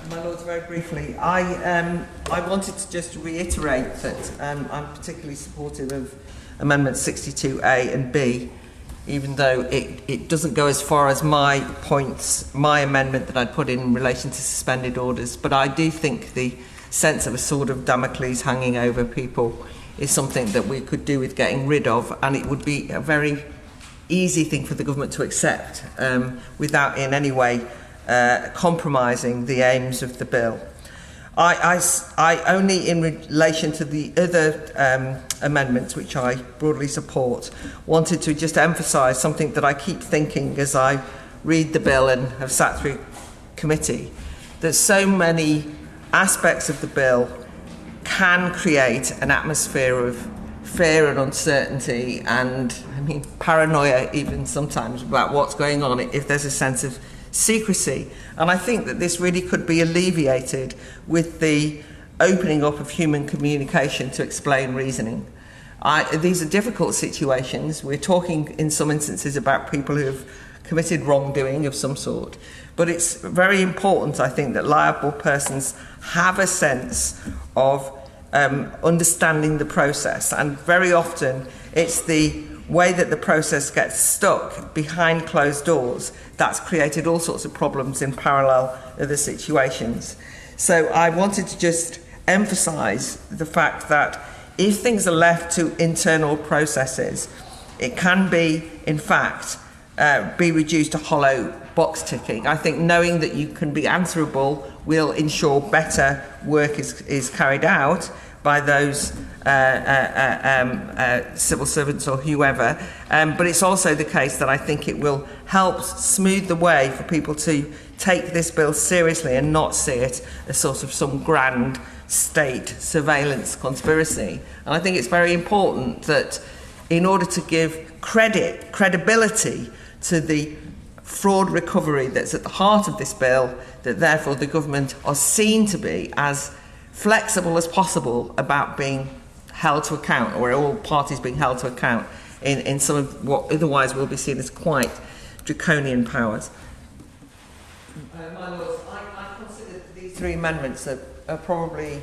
My Lords, very briefly, I wanted to just reiterate that I'm particularly supportive of Amendments 62A and B, even though it doesn't go as far as my amendment that I'd put in relation to suspended orders. But I do think the sense of a sword of Damocles hanging over people is something that we could do with getting rid of, and it would be a very easy thing for the government to accept without in any way compromising the aims of the bill. I only, in relation to the other amendments, which I broadly support, wanted to just emphasise something that I keep thinking as I read the bill and have sat through committee, that so many aspects of the bill can create an atmosphere of fear and uncertainty and, paranoia even sometimes about what's going on if there's a sense of secrecy. And I think that this really could be alleviated with the opening up of human communication to explain reasoning. These are difficult situations. We're talking in some instances about people who have committed wrongdoing of some sort. But it's very important, I think, that liable persons have a sense of understanding the process. And very often it's the way that the process gets stuck behind closed doors that's created all sorts of problems in parallel other situations. So I wanted to just emphasise the fact that if things are left to internal processes, it can be, in fact, be reduced to hollow box ticking. I think knowing that you can be answerable will ensure better work is carried out by those civil servants or whoever. But it's also the case that I think it will help smooth the way for people to take this bill seriously and not see it as sort of some grand state surveillance conspiracy. And I think it's very important that in order to give credibility to the fraud recovery that's at the heart of this bill, that therefore the government are seen to be as flexible as possible about being held to account, or all parties being held to account in some of what otherwise will be seen as quite draconian powers. My Lords, I consider that these three amendments are probably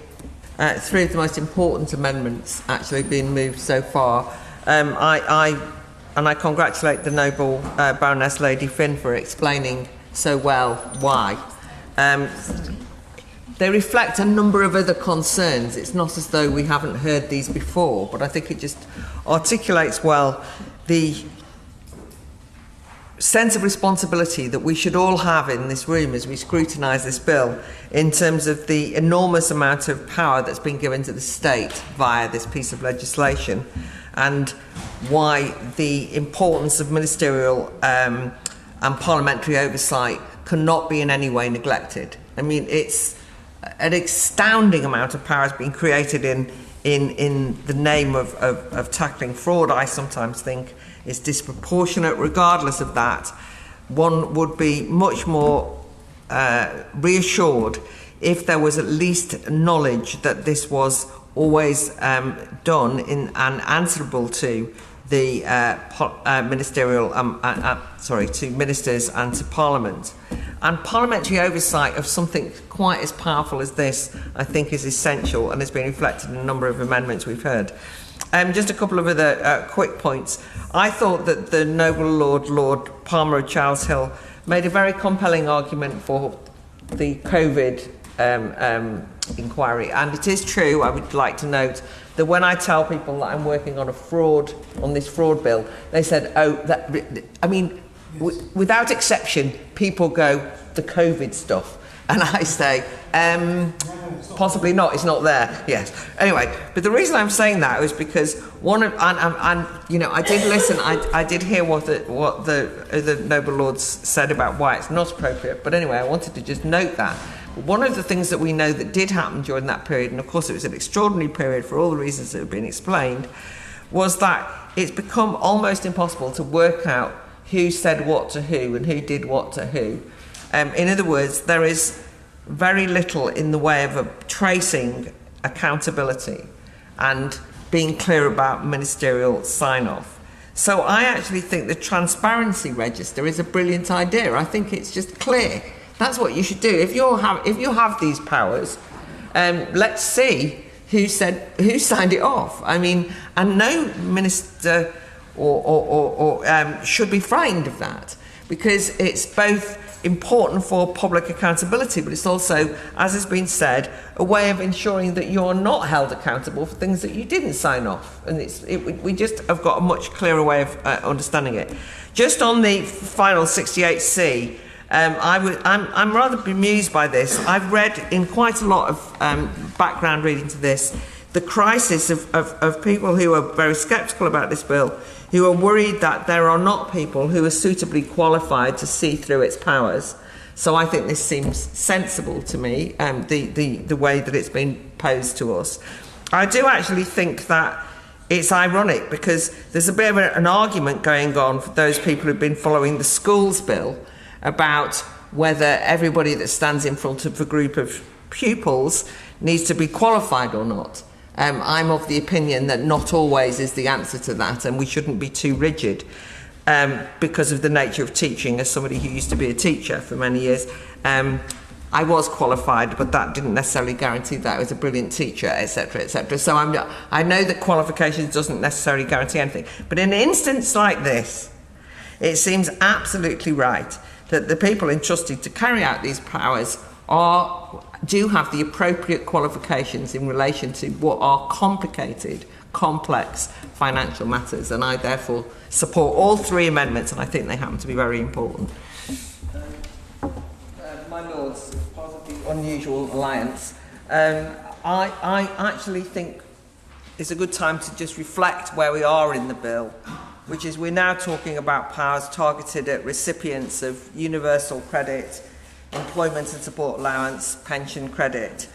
three of the most important amendments actually being moved so far. I congratulate the noble Baroness Lady Finn for explaining so well why. They reflect a number of other concerns. It's not as though we haven't heard these before, but I think it just articulates well the sense of responsibility that we should all have in this room as we scrutinise this bill in terms of the enormous amount of power that's been given to the state via this piece of legislation, and why the importance of ministerial and parliamentary oversight cannot be in any way neglected. It's an astounding amount of power has been created in the name of tackling fraud. I sometimes think is disproportionate. Regardless of that, one would be much more reassured if there was at least knowledge that this was always done in and answerable to the to ministers and to Parliament. And parliamentary oversight of something quite as powerful as this, I think, is essential and has been reflected in a number of amendments we've heard. Just a couple of other quick points. I thought that the noble Lord Palmer of Charles Hill made a very compelling argument for the COVID inquiry. And it is true, I would like to note, that when I tell people that I'm working on this fraud bill, they said, without exception, people go, the COVID stuff. And I say, possibly not, it's not there. Yes. Anyway, but the reason I'm saying that is because I did listen, I did hear what the noble lords said about why it's not appropriate. But anyway, I wanted to just note that. One of the things that we know that did happen during that period, and of course it was an extraordinary period for all the reasons that have been explained, was that it's become almost impossible to work out who said what to who and who did what to who. In other words, there is very little in the way of tracing accountability and being clear about ministerial sign-off. So I actually think the transparency register is a brilliant idea. I think it's just clear That's what you should do. If you have these powers, let's see who signed it off. I mean, and no minister should be frightened of that, because it's both important for public accountability, but it's also, as has been said, a way of ensuring that you're not held accountable for things that you didn't sign off. And we just have got a much clearer way of understanding it. Just on the final 68C, I'm rather bemused by this. I've read in quite a lot of background reading to this the crisis of people who are very sceptical about this bill, who are worried that there are not people who are suitably qualified to see through its powers. So I think this seems sensible to me, the way that it's been posed to us. I do actually think that it's ironic, because there's a bit of an argument going on for those people who've been following the schools bill about whether everybody that stands in front of a group of pupils needs to be qualified or not. I'm of the opinion that not always is the answer to that, and we shouldn't be too rigid because of the nature of teaching. As somebody who used to be a teacher for many years, I was qualified, but that didn't necessarily guarantee that I was a brilliant teacher, etc., etc. So I know that qualifications doesn't necessarily guarantee anything. But in an instance like this, it seems absolutely right that the people entrusted to carry out these powers do have the appropriate qualifications in relation to what are complicated, complex financial matters. And I therefore support all three amendments, and I think they happen to be very important. My Lords, part of the unusual alliance, I actually think it's a good time to just reflect where we are in the bill, which is we're now talking about powers targeted at recipients of universal credit, employment and support allowance, pension credit,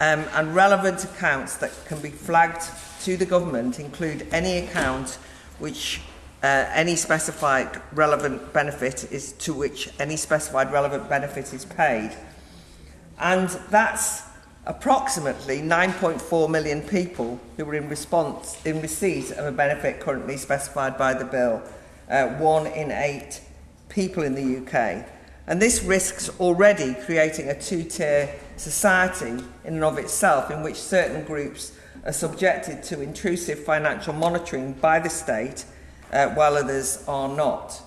and relevant accounts that can be flagged to the government include any account which any specified relevant benefit is to which any specified relevant benefit is paid. And that's approximately 9.4 million people who are in receipt of a benefit currently specified by the bill, 1 in 8 people in the UK. And this risks already creating a two-tier society in and of itself, in which certain groups are subjected to intrusive financial monitoring by the state, while others are not.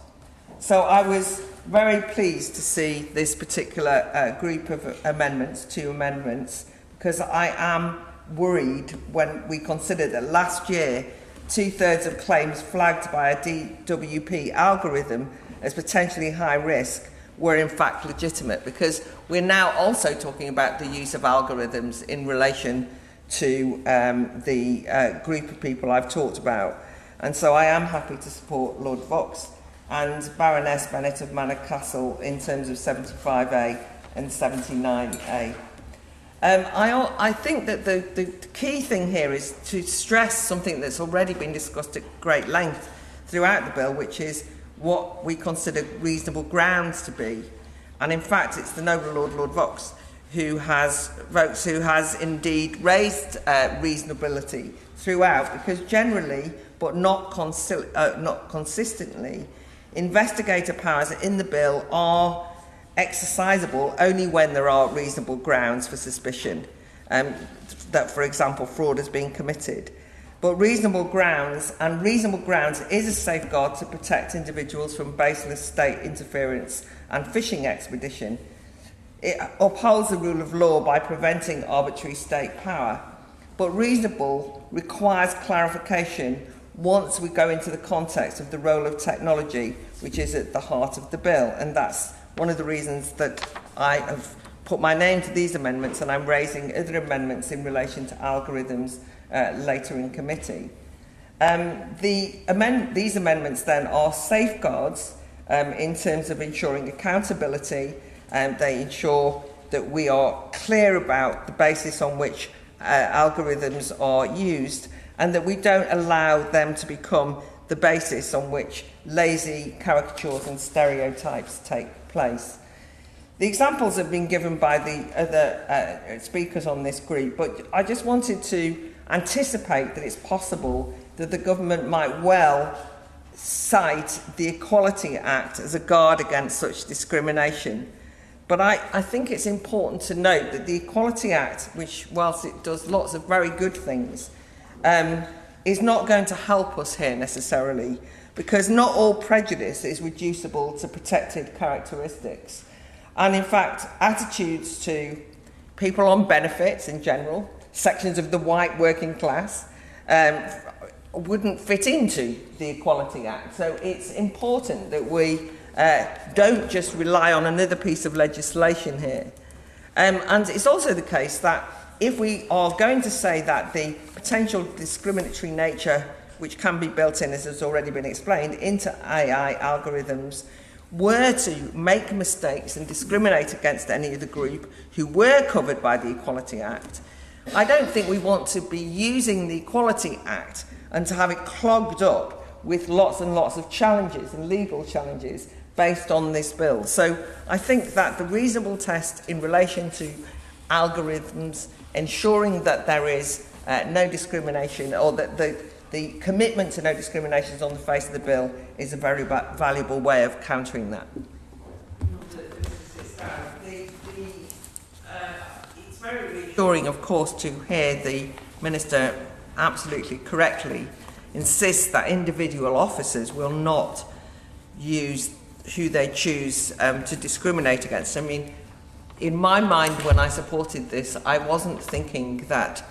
So I was very pleased to see this particular group of amendments, 2 amendments, because I am worried when we consider that last year 2/3 of claims flagged by a DWP algorithm as potentially high risk were in fact legitimate, because we're now also talking about the use of algorithms in relation to the group of people I've talked about. And so I am happy to support Lord Vox and Baroness Bennett of Manor Castle in terms of 75A and 79A. I think that the key thing here is to stress something that's already been discussed at great length throughout the bill, which is what we consider reasonable grounds to be. And in fact, it's the noble Lord Vox who has indeed raised reasonability throughout, because generally, but not consistently, investigator powers in the bill are exercisable only when there are reasonable grounds for suspicion that, for example, fraud has been committed. But reasonable grounds is a safeguard to protect individuals from baseless state interference and fishing expedition. It upholds the rule of law by preventing arbitrary state power. But reasonable requires clarification once we go into the context of the role of technology, which is at the heart of the bill. And that's one of the reasons that I have put my name to these amendments, and I'm raising other amendments in relation to algorithms later in committee. These amendments then are safeguards in terms of ensuring accountability, and they ensure that we are clear about the basis on which algorithms are used, and that we don't allow them to become the basis on which lazy caricatures and stereotypes take place. The examples have been given by the other speakers on this group, but I just wanted to anticipate that it's possible that the government might well cite the Equality Act as a guard against such discrimination. But I think it's important to note that the Equality Act, which whilst it does lots of very good things, is not going to help us here necessarily, because not all prejudice is reducible to protected characteristics. And in fact, attitudes to people on benefits in general, sections of the white working class, wouldn't fit into the Equality Act. So it's important that we don't just rely on another piece of legislation here. And it's also the case that if we are going to say that the potential discriminatory nature which can be built in, as has already been explained, into AI algorithms, were to make mistakes and discriminate against any other group who were covered by the Equality Act, I don't think we want to be using the Equality Act and to have it clogged up with lots and lots of challenges and legal challenges based on this bill. So I think that the reasonable test in relation to algorithms, ensuring that there is no discrimination, or that the commitment to no discrimination is on the face of the bill, is a very valuable way of countering that. It's very reassuring, of course, to hear the Minister absolutely correctly insist that individual officers will not use who they choose to discriminate against. I mean, in my mind, when I supported this, I wasn't thinking that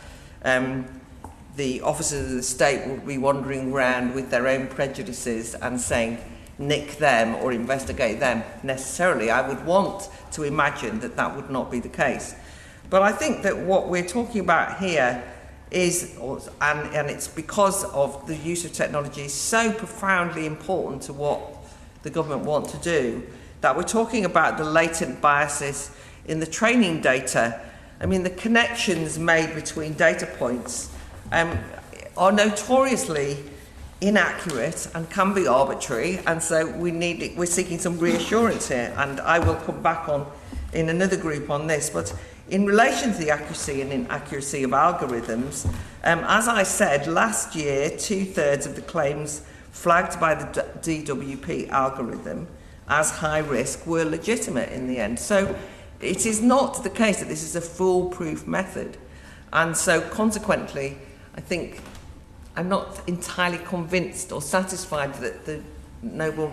the officers of the state would be wandering around with their own prejudices and saying, nick them or investigate them necessarily. I would want to imagine that that would not be the case. But I think that what we're talking about here is, and it's because of the use of technology is so profoundly important to what the government want to do, that we're talking about the latent biases in the training data. I mean, the connections made between data points are notoriously inaccurate and can be arbitrary, and so we're seeking some reassurance here, and I will come back on in another group on this. But in relation to the accuracy and inaccuracy of algorithms, as I said, last year 2/3 of the claims flagged by the DWP algorithm as high risk were legitimate in the end. So it is not the case that this is a foolproof method, and so consequently I think I'm not entirely convinced or satisfied that the noble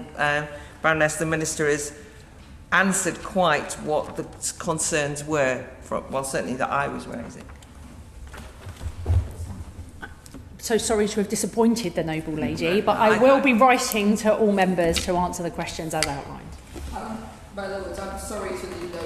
Baroness, the Minister, has answered quite what the concerns were, well, certainly that I was raising. So sorry to have disappointed the noble lady, but I will be writing to all members to answer the questions as outlined. My Lords, I'm sorry to the